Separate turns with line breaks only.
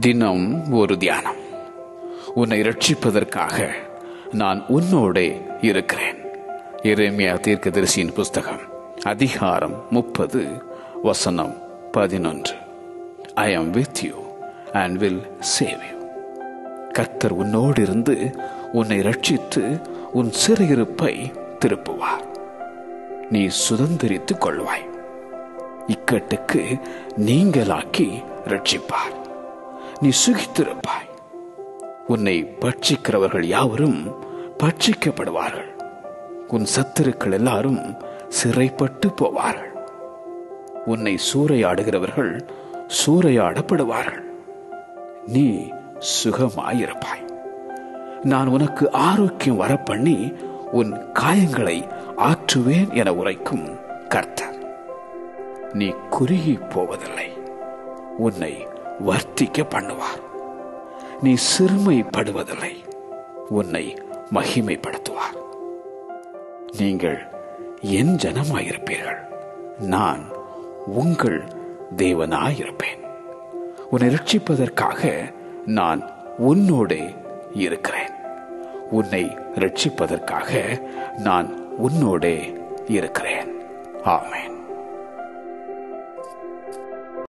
தினம் ஒரு தியானம். உன்னை ரட்சிப்பதற்காக நான் உன்னோடே இருக்கிறேன். எரேமியா தீர்க்கதரிசியின் புஸ்தகம் அதிகாரம் 30 வசனம் 11. I am with you and will save you. கர்த்தர் உன்னோடு இருந்து உன்னை ரட்சித்து உன் சிறையிருப்பை திருப்புவார். நீ சுதந்திரித்துக் கொள்வாய். இக்கட்டுக்கு நீங்களாக்கி ரட்சிப்பார். நீ சுகித்திருப்பாய். உன்னை பட்சிக்கிறவர்கள் யாவரும் பட்சிக்கப்படுவார்கள். உன் சத்துருக்கள் எல்லாரும் சிறைப்பட்டு போவார்கள். உன்னை சூறையாடுகிறவர்கள் சூறையாடப்படுவார்கள். நீ சுகமாயிருப்பாய். நான் உனக்கு ஆரோக்கியம் வரப்பண்ணி உன் காயங்களை ஆற்றுவேன் என உரைக்கும் கர்த்தர். நீ குறுகி போவதில்லை. உன்னை வர்த்திக்க பண்ணுவார். நீ சிறுமைப்படுவதில்லை. உன்னை மகிமைப்படுத்துவார். நீங்கள் என் ஜனமாயிருப்பீர்கள். நான் உங்கள் தேவனாயிருப்பேன். உன்னை ரட்சிப்பதற்காக நான் உன்னோடே இருக்கிறேன். உன்னை ரட்சிப்பதற்காக நான் உன்னோடே இருக்கிறேன். ஆமென்.